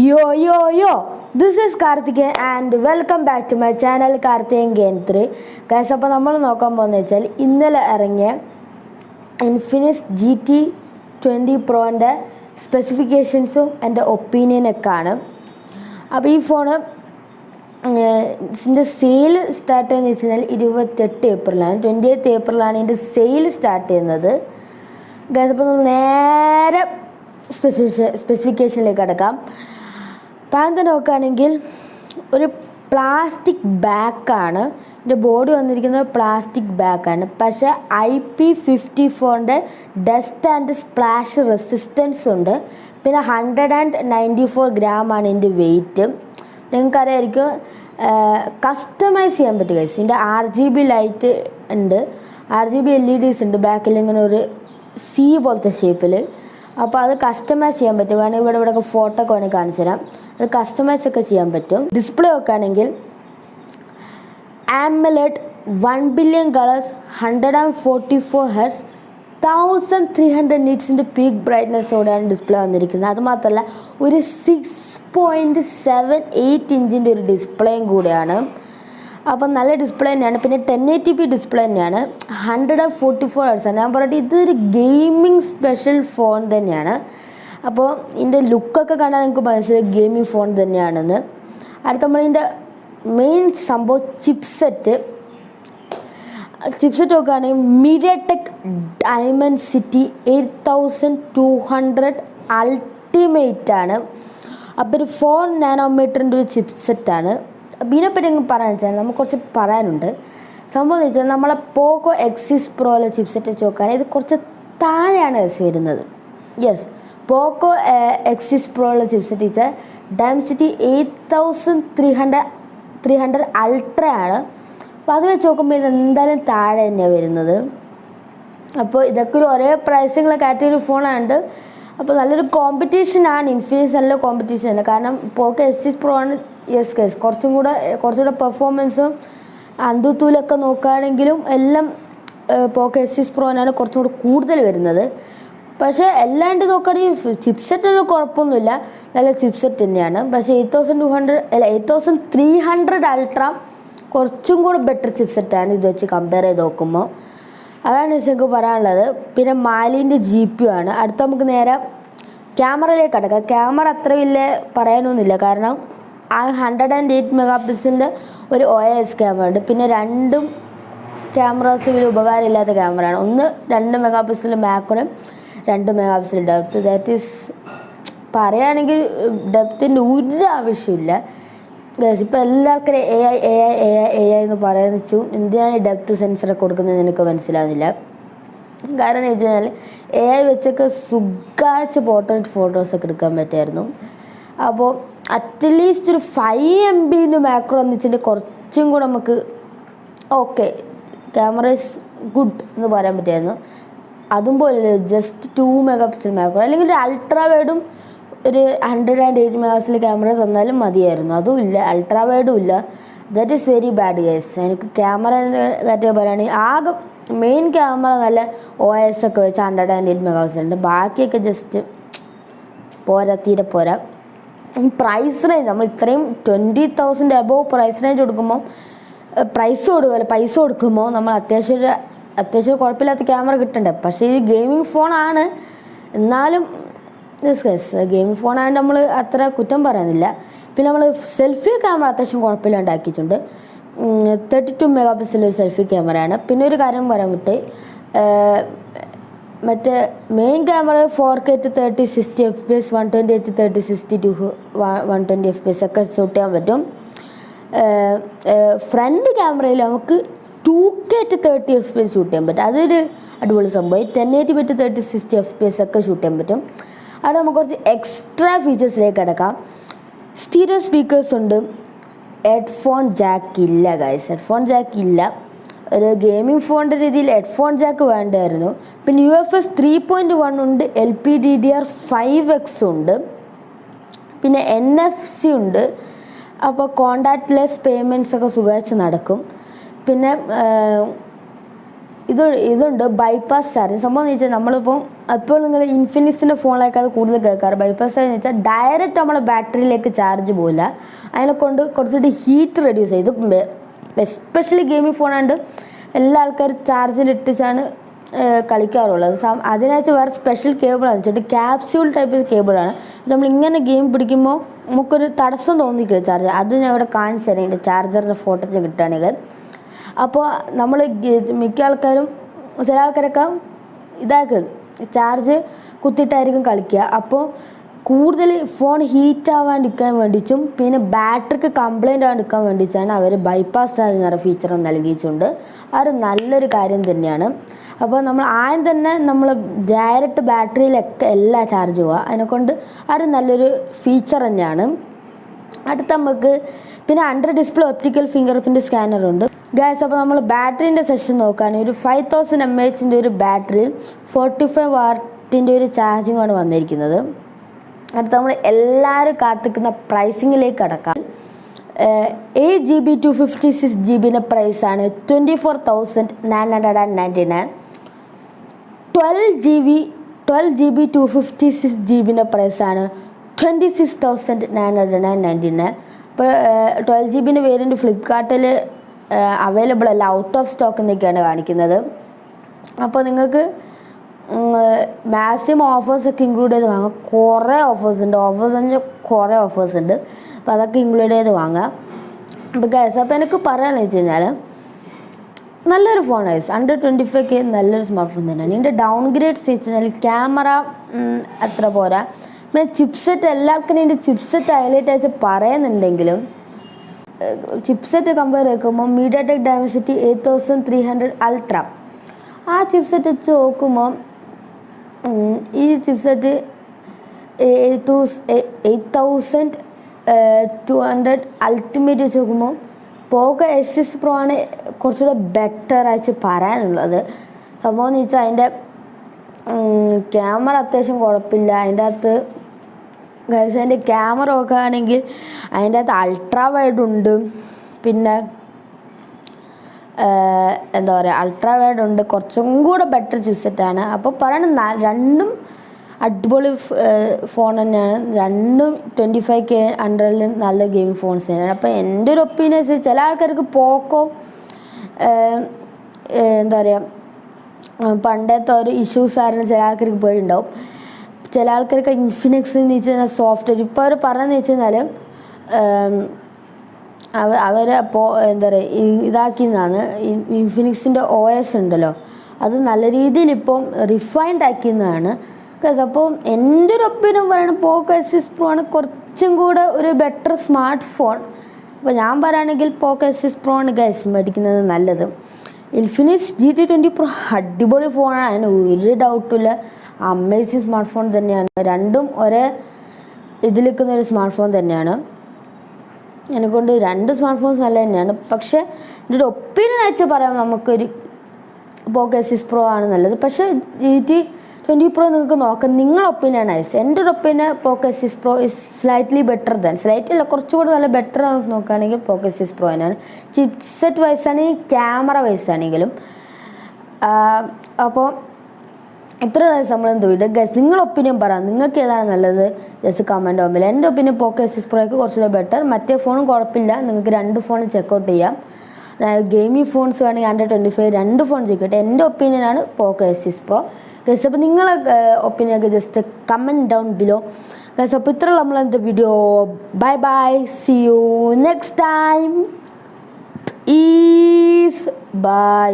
Yo, this is Karthikeyan and welcome back to my channel Karthikeyan Game 3. Guys, അപ്പോൾ നമ്മൾ നോക്കാൻ പോകുന്നത് വെച്ചാൽ ഇന്നലെ ഇറങ്ങിയ ഇൻഫിനിക്സ് GT20 Proൻ്റെ സ്പെസിഫിക്കേഷൻസും എൻ്റെ ഒപ്പീനിയനൊക്കെയാണ്. അപ്പോൾ ഈ ഫോണ് ഇതിൻ്റെ സെയിൽ സ്റ്റാർട്ട് ചെയ്യുന്നത് വെച്ച് കഴിഞ്ഞാൽ 28 ഏപ്രിലാണ്, 28 ഏപ്രിലാണ് ഇതിൻ്റെ സെയിൽ സ്റ്റാർട്ട് ചെയ്യുന്നത്. ഗൈസ്, അപ്പോൾ നമ്മൾ നേരെ സ്പെസിഫിക്കേഷനിലേക്ക് കിടക്കാം. പാന്ത നോക്കുകയാണെങ്കിൽ ഒരു പ്ലാസ്റ്റിക് ബാക്കാണ്, ഇതിൻ്റെ ബോഡി വന്നിരിക്കുന്നത് പ്ലാസ്റ്റിക് ബാക്കാണ്. പക്ഷേ IP54 dust and splash resistance ഉണ്ട്. പിന്നെ 194 ഗ്രാമാണ് ഇതിൻ്റെ വെയിറ്റ്. നിങ്ങൾക്കറിയായിരിക്കും കസ്റ്റമൈസ് ചെയ്യാൻ പറ്റും ഗൈസ്. ഇതിൻ്റെ RGB ലൈറ്റ് ഉണ്ട്, RGB LEDs ഉണ്ട് ബാക്കിൽ, ഇങ്ങനെ ഒരു C പോലത്തെ ഷേപ്പിൽ. അപ്പോൾ അത് കസ്റ്റമൈസ് ചെയ്യാൻ പറ്റും. വേണമെങ്കിൽ ഇവിടെയൊക്കെ ഫോട്ടോ ഒക്കെ വേണമെങ്കിൽ കാണിച്ചു തരാം. അത് കസ്റ്റമൈസ് ഒക്കെ ചെയ്യാൻ പറ്റും. ഡിസ്പ്ലേ നോക്കുകയാണെങ്കിൽ AMOLED 1 billion colors 144 Hz 1300 nitsൻ്റെ peak ബ്രൈറ്റ്നെസ്സോടെയാണ് display വന്നിരിക്കുന്നത്. അതുമാത്രമല്ല ഒരു 6.78 ഇഞ്ചിൻ്റെ ഒരു ഡിസ്പ്ലേയും കൂടെയാണ്. അപ്പം നല്ല ഡിസ്പ്ലേ തന്നെയാണ്. പിന്നെ 1080p ഡിസ്പ്ലേ തന്നെയാണ്, 144 Hz ആണ്. ഞാൻ പറയട്ടെ, ഇതൊരു ഗെയിമിംഗ് സ്പെഷ്യൽ ഫോൺ തന്നെയാണ്. അപ്പോൾ ഇതിൻ്റെ ലുക്കൊക്കെ കാണാൻ നിങ്ങൾക്ക് മനസ്സിലായി ഗെയിമിംഗ് ഫോൺ തന്നെയാണെന്ന്. അടുത്ത നമ്മൾ ഇതിൻ്റെ മെയിൻ സംഭവം ചിപ്സെറ്റ് നോക്കുകയാണെങ്കിൽ MediaTek Dimensity 8200 അൾട്ടിമേറ്റ് ആണ്. അപ്പോൾ ഒരു 4 നാനോമീറ്ററിൻ്റെ ഒരു ചിപ്സെറ്റാണ്. അപ്പോൾ ഇതിനെപ്പറ്റി നിങ്ങൾക്ക് പറയാൻ വെച്ചാൽ നമുക്ക് കുറച്ച് പറയാനുണ്ട്. സംഭവം എന്ന് വെച്ചാൽ നമ്മളെ പോക്കോ X6 Proയിലെ ചിപ്സെറ്റ് വെച്ച് നോക്കുകയാണെങ്കിൽ ഇത് കുറച്ച് താഴെയാണ് വരുന്നത്. യെസ്, പോക്കോ X6 Proയിലെ ചിപ്സെറ്റ് വെച്ചാൽ Dimensity 8300 അൾട്ര ആണ്. അപ്പോൾ അത് വെച്ച് നോക്കുമ്പോൾ ഇത് എന്തായാലും താഴെ തന്നെയാണ് വരുന്നത്. അപ്പോൾ ഇതൊക്കെ ഒരു ഒരേ പ്രൈസിങ്ങുള്ള കാറ്റഗറി ഫോണാണ്. അപ്പോൾ നല്ലൊരു കോമ്പറ്റീഷനാണ്, ഇൻഫിനിക്സ് നല്ല കോമ്പറ്റീഷനാണ്. കാരണം പോക്കോ X6 Pro ആണ് യെസ് കേസ് കുറച്ചുകൂടെ പെർഫോമൻസും അന്തുത്തൂലൊക്കെ നോക്കുകയാണെങ്കിലും എല്ലാം പോക്കോ X6 Proനാണ് കുറച്ചും കൂടെ കൂടുതൽ വരുന്നത്. പക്ഷേ എല്ലാണ്ട് നോക്കുകയാണെങ്കിൽ ചിപ്സെറ്റൊന്നും കുഴപ്പമൊന്നുമില്ല, നല്ല ചിപ്സെറ്റ് തന്നെയാണ്. പക്ഷേ 8300 അൾട്ര കുറച്ചും കൂടെ ബെറ്റർ ചിപ്സെറ്റാണ് ഇത് വെച്ച് കമ്പയർ ചെയ്ത് നോക്കുമ്പോൾ. അതാണ് എനിക്ക് പറയാനുള്ളത്. പിന്നെ മാലിൻ്റെ GPU ആണ്. അടുത്ത നമുക്ക് നേരെ ക്യാമറയിലേക്ക് കിടക്കാം. ക്യാമറ അത്ര വലിയ പറയാനൊന്നുമില്ല, കാരണം ആ 108 മെഗാപിക്സലിൻ്റെ ഒരു OIS ക്യാമറ ഉണ്ട്. പിന്നെ രണ്ടും ക്യാമറാസ് വലിയ ഉപകാരമില്ലാത്ത ക്യാമറയാണ്. ഒന്ന് 2 മെഗാപിക്സൽ മാക്രോയും 2 മെഗാപിക്സൽ ഡെപ്ത്. ദാറ്റ് ഈസ് പറയുകയാണെങ്കിൽ ഡെപ്തിൻ്റെ ഒരു ആവശ്യമില്ല. ഇപ്പോൾ എല്ലാവർക്കും AI എന്ന് പറയുന്ന വെച്ചു എന്തിനാണ് ഡെപ്ത് സെൻസറൊക്കെ കൊടുക്കുന്നത് എനിക്ക് മനസ്സിലാവുന്നില്ല. കാരണം എന്ന് വെച്ച് കഴിഞ്ഞാൽ AI വെച്ചൊക്കെ സുഖാച്ച് ഫോട്ടോസൊക്കെ എടുക്കാൻ പറ്റുമായിരുന്നു. അപ്പോൾ അറ്റ്ലീസ്റ്റ് ഒരു 5 MB മാക്രോ എന്ന് വെച്ചിട്ടുണ്ടെങ്കിൽ കുറച്ചും കൂടെ നമുക്ക് ഓക്കെ, ക്യാമറ ഈസ് ഗുഡ് എന്ന് പറയാൻ പറ്റുമായിരുന്നു. അതും പോലെ ജസ്റ്റ് 2 മെഗാപിക്സൽ മാക്രോ അല്ലെങ്കിൽ ഒരു അൾട്രാ വൈഡും ഒരു 108 മെഗാപിക്സൽ ക്യാമറ തന്നാലും മതിയായിരുന്നു. അതും ഇല്ല, അൾട്രാ വൈഡും ഇല്ല. That is very bad guys. എനിക്ക് ക്യാമറേൻ്റെ കാര്യം പറയുകയാണെങ്കിൽ ആകെ മെയിൻ ക്യാമറ നല്ല OIS ഒക്കെ വെച്ച് 108 മെഗാപിക്സൽ ഉണ്ട്. ബാക്കിയൊക്കെ ജസ്റ്റ് പോരാ, തീരെ പോരാ. ഈ പ്രൈസ് റേഞ്ച് നമ്മൾ ഇത്രയും 20,000 അബോവ് പ്രൈസ് റേഞ്ച് കൊടുക്കുമ്പോൾ പൈസ കൊടുക്കുമ്പോൾ നമ്മൾ അത്യാവശ്യം കുഴപ്പമില്ലാത്ത ക്യാമറ കിട്ടണ്ടേ. പക്ഷേ ഈ ഗെയിമിംഗ് ഫോണാണ്, എന്നാലും ഗെയിമിംഗ് ഫോണായതുകൊണ്ട് നമ്മൾ അത്ര കുറ്റം പറയുന്നില്ല. പിന്നെ നമ്മൾ സെൽഫി ക്യാമറ അത്യാവശ്യം കുഴപ്പമില്ലാണ്ടാക്കിയിട്ടുണ്ട്. 32 മെഗാപിക്സൽ സെൽഫി ക്യാമറയാണ്. പിന്നെ ഒരു കാര്യം പറയാൻ വിട്ട്, മറ്റേ main camera 4K 30 60 FPS 120 30 60 to 120 FPS ഒക്കെ ഷൂട്ട് ചെയ്യാൻ പറ്റും. ഫ്രണ്ട് ക്യാമറയിൽ നമുക്ക് 2K 30 FPS ഷൂട്ട് ചെയ്യാൻ പറ്റും. അതൊരു അടിപൊളി സംഭവം. 1080p 30 60 FPS ഒക്കെ ഷൂട്ട് ചെയ്യാൻ പറ്റും. അവിടെ നമുക്ക് കുറച്ച് എക്സ്ട്രാ ഫീച്ചേഴ്സിലേക്ക് കിടക്കാം. സ്റ്റീരിയോ സ്പീക്കേഴ്സ് ഉണ്ട്. ഹെഡ്ഫോൺ ജാക്ക് ഇല്ല ഗൈസ്, ഹെഡ്ഫോൺ ജാക്ക് ഇല്ല. ഒരു ഗെയിമിംഗ് ഫോണിൻ്റെ രീതിയിൽ ഹെഡ്ഫോൺ ജാക്ക് വേണ്ടായിരുന്നു. പിന്നെ UFS 3.1 ഉണ്ട്, LPDDR5X ഉണ്ട്, പിന്നെ NFC ഉണ്ട്. അപ്പോൾ കോണ്ടാക്ട്ലെസ് പേയ്മെൻറ്റ്സ് ഒക്കെ സുഖമായിട്ട് നടക്കും. പിന്നെ ഇതുണ്ട് ബൈപ്പാസ് ചാർജിങ്. സംഭവം എന്ന് വെച്ചാൽ നമ്മളിപ്പോൾ ഇപ്പോൾ നിങ്ങൾ ഇൻഫിനിക്സിൻ്റെ ഫോണിലേക്ക് അത് കൂടുതൽ കേൾക്കാറ്. ബൈപ്പാസ് ചാർജ് എന്ന് വെച്ചാൽ ഡയറക്റ്റ് നമ്മൾ ബാറ്ററിയിലേക്ക് ചാർജ് പോകില്ല, അതിനെക്കൊണ്ട് കുറച്ചുകൂടി ഹീറ്റ് റെഡ്യൂസ് ചെയ്ത്, എസ്പെഷ്യലി ഗെയിമിംഗ് ഫോണാണ്ട് എല്ലാ ആൾക്കാരും ചാർജിലിട്ടിച്ചാണ് കളിക്കാറുള്ളത്. അതിനകത്ത് വേറെ സ്പെഷ്യൽ കേബിളാണ് വെച്ചിട്ട് ക്യാപ്സ്യൂൾ ടൈപ്പ് കേബിളാണ്. നമ്മളിങ്ങനെ ഗെയിം പിടിക്കുമ്പോൾ നമുക്കൊരു തടസ്സം തോന്നിക്കില്ല ചാർജർ. അത് ഞാൻ ഇവിടെ കാണിച്ചു തരാം എൻ്റെ ചാർജറിൻ്റെ ഫോട്ടോ കിട്ടുകയാണെങ്കിൽ. അപ്പോൾ നമ്മൾ മിക്ക ആൾക്കാരും ചില ആൾക്കാരൊക്കെ ചാർജ് കുത്തിയിട്ടായിരിക്കും കളിക്കുക. അപ്പോൾ കൂടുതൽ ഫോൺ ഹീറ്റ് ആവാണ്ടിരിക്കാൻ വേണ്ടിയിട്ടും പിന്നെ ബാറ്ററിക്ക് കംപ്ലൈൻ്റ് ആവാണ്ടിരിക്കാൻ വേണ്ടിയിട്ടാണ് അവർ ബൈപ്പാസ് ചാർജ് എന്ന ഫീച്ചർ നൽകിയിട്ടുണ്ട്. അതൊരു നല്ലൊരു കാര്യം തന്നെയാണ്. അപ്പോൾ നമ്മൾ ആദ്യം തന്നെ നമ്മൾ ഡയറക്റ്റ് ബാറ്ററിയിലൊക്കെ എല്ലാ ചാർജ് പോവുക, അതിനെക്കൊണ്ട് അത് നല്ലൊരു ഫീച്ചർ തന്നെയാണ്. അടുത്ത നമുക്ക് പിന്നെ under display optical fingerprint സ്കാനറുണ്ട് ഗൈസ്. അപ്പോൾ നമ്മൾ ബാറ്ററീൻ്റെ സെഷൻ നോക്കുകയാണെങ്കിൽ ഒരു 5000 mAh ഒരു ബാറ്ററി 45 വാട്ടിൻ്റെ ഒരു ചാർജിങ്ങാണ് വന്നിരിക്കുന്നത്. അടുത്ത നമ്മൾ എല്ലാവരും കാത്തിക്കുന്ന പ്രൈസിങ്ങിലേക്ക് കടക്കാം. 8GB 256GB പ്രൈസാണ് 24,999. 12GB 256GB പ്രൈസാണ് 26,999. ഇപ്പോൾ 12GB വേരിയൻറ്റ് ഫ്ലിപ്കാർട്ടിൽ അവൈലബിൾ അല്ല, ഔട്ട് ഓഫ് സ്റ്റോക്ക് എന്നൊക്കെയാണ് കാണിക്കുന്നത്. അപ്പോൾ നിങ്ങൾക്ക് മാക്സിമം ഓഫേഴ്സൊക്കെ ഇൻക്ലൂഡ് ചെയ്ത് വാങ്ങാം. കുറേ ഓഫേഴ്സ് ഉണ്ട്, കുറേ ഓഫേഴ്സ് ഉണ്ട്. അപ്പോൾ അതൊക്കെ ഇൻക്ലൂഡ് ചെയ്ത് വാങ്ങാം. അപ്പോൾ ഗൈസ്, അപ്പോൾ എനിക്ക് പറയാമെന്ന് വെച്ച് കഴിഞ്ഞാൽ നല്ലൊരു ഫോൺ ഗൈസ്. അണ്ടർ 25K നല്ലൊരു സ്മാർട്ട് ഫോൺ തന്നെയാണ്. ഇതിൻ്റെ ഡൗൺ ഗ്രേഡ്സ് വെച്ച് കഴിഞ്ഞാൽ ക്യാമറ അത്ര പോരാ. പിന്നെ ചിപ്സെറ്റ് എല്ലാവർക്കും ഇതിൻ്റെ ചിപ്സെറ്റ് ഹൈലൈറ്റ് അയച്ച് പറയുന്നുണ്ടെങ്കിലും ചിപ്സെറ്റ് കമ്പയർ ചെയ്യുമ്പോൾ MediaTek Dimensity 8300 Ultra ആ ചിപ്സെറ്റ് വെച്ച് നോക്കുമ്പോൾ ഈ ചിപ്സെറ്റ് 8200 അൾട്ടിമേറ്റ് വെച്ച് നോക്കുമ്പോൾ പോക്കോ S6 Pro ആണ് കുറച്ചുകൂടെ ബെറ്റർ ആയിട്ട് പറയാനുള്ളത്. സംഭവം എന്ന് വെച്ചാൽ അതിൻ്റെ ക്യാമറ അത്യാവശ്യം കുഴപ്പമില്ല. അതിൻ്റെ അകത്ത് ഗൈസ് അതിൻ്റെ ക്യാമറ നോക്കുകയാണെങ്കിൽ അതിൻ്റെ അകത്ത് അൾട്രാ വൈഡ് ഉണ്ട്, പിന്നെ എന്താ പറയുക അൾട്രാ വൈഡ് ഉണ്ട്, കുറച്ചും കൂടെ ബെറ്റർ ചിപ്സെറ്റാണ്. അപ്പോൾ പറയണ രണ്ടും അടിപൊളി ഫോൺ തന്നെയാണ്. രണ്ടും 25K അണ്ടറിൽ നല്ല ഗെയിമിംഗ് ഫോൺസ് തന്നെയാണ്. അപ്പോൾ എൻ്റെ ഒരു ഒപ്പീനിയൻസ് ചില ആൾക്കാർക്ക് പോക്കോ എന്താ പറയുക പണ്ടത്തെ ഒരു ഇഷ്യൂസ് ആയിരുന്നു ചില ആൾക്കാർക്ക് പേടിയുണ്ടാവും. ചില ആൾക്കാർക്ക് ഇൻഫിനിക്സ് എന്ന് വെച്ച് കഴിഞ്ഞാൽ സോഫ്റ്റ്വെയർ ഇപ്പോൾ അവർ പറയുന്നത് വെച്ച് കഴിഞ്ഞാൽ അവരെ എന്താ പറയുക ഇതാക്കിയെന്നാണ് ഇൻഫിനിക്സിൻ്റെ OS ഉണ്ടല്ലോ, അത് നല്ല രീതിയിൽ ഇപ്പം റിഫൈൻഡ് ആക്കിയെന്നാണ്. അപ്പോൾ എൻ്റെ ഒരു ഒപ്പീനിയൻ പറയുന്നത് പോക്കോ S6 Pro ആണ് കുറച്ചും കൂടെ ഒരു ബെറ്റർ സ്മാർട്ട് ഫോൺ. അപ്പോൾ ഞാൻ പറയുകയാണെങ്കിൽ പോക്കോ S6 Pro ആണ് ഗൈസ് മേടിക്കുന്നത് നല്ലത്. ഇൻഫിനിക്സ് GT20 Pro അടിപൊളി ഫോണാണ്, അതിന് ഒരു ഡൗട്ടില്ല. അമേസിങ് സ്മാർട്ട് ഫോൺ തന്നെയാണ്. രണ്ടും ഒരേ ഇതിൽ നിൽക്കുന്ന ഒരു സ്മാർട്ട് ഫോൺ തന്നെയാണ്. എന്നെക്കൊണ്ട് രണ്ട് സ്മാർട്ട് ഫോൺസ് നല്ല തന്നെയാണ്. പക്ഷേ എൻ്റെ ഒരു ഒപ്പീനിയൻ വെച്ച് പറയാം നമുക്കൊരു പോക്കോ S6 Pro ആണ് നല്ലത്. പക്ഷേ GT20 Pro നിങ്ങൾക്ക് നോക്കാം, നിങ്ങളുടെ ഒപ്പീനിയൻ ആയിസ്. എൻ്റെ ഒരു opinion Poco S6 Pro is slightly better than, slightly അല്ല കുറച്ചുകൂടി നല്ല ബെറ്റർ നോക്കുകയാണെങ്കിൽ പോക്കോ S6 Pro തന്നെയാണ്. ചിപ്സെറ്റ് വൈസ് ആണെങ്കിലും ക്യാമറ വൈസ് ആണെങ്കിലും. അപ്പോൾ ഇത്ര നമ്മളെന്ത് വീഡിയോ ഗൈസ്, നിങ്ങളുടെ ഒപ്പീനിയൻ പറയാം, നിങ്ങൾക്ക് ഏതാണ് നല്ലത് ജസ്റ്റ് കമൻറ്റ് ആകുമ്പോൾ. എൻ്റെ ഒപ്പീനിയൻ പോക്കോ S6 Proയ്ക്ക് കുറച്ചുകൂടെ ബെറ്റർ. മറ്റേ ഫോണും കുഴപ്പമില്ല, നിങ്ങൾക്ക് രണ്ട് ഫോണും ചെക്കൗട്ട് ചെയ്യാം. ഗെയിമിംഗ് ഫോൺസ് വേണമെങ്കിൽ അണ്ടർ 25 രണ്ട് ഫോൺ ചെക്കൗട്ട്. എൻ്റെ ഒപ്പീനിയനാണ് പോക്കോ S6 Pro ഗൈസ്. അപ്പോൾ നിങ്ങളെ ഒപ്പീനിയനൊക്കെ just comment down below guys. അപ്പോൾ ഇത്ര നമ്മളെന്ത് video. Bye bye, see you next time is by.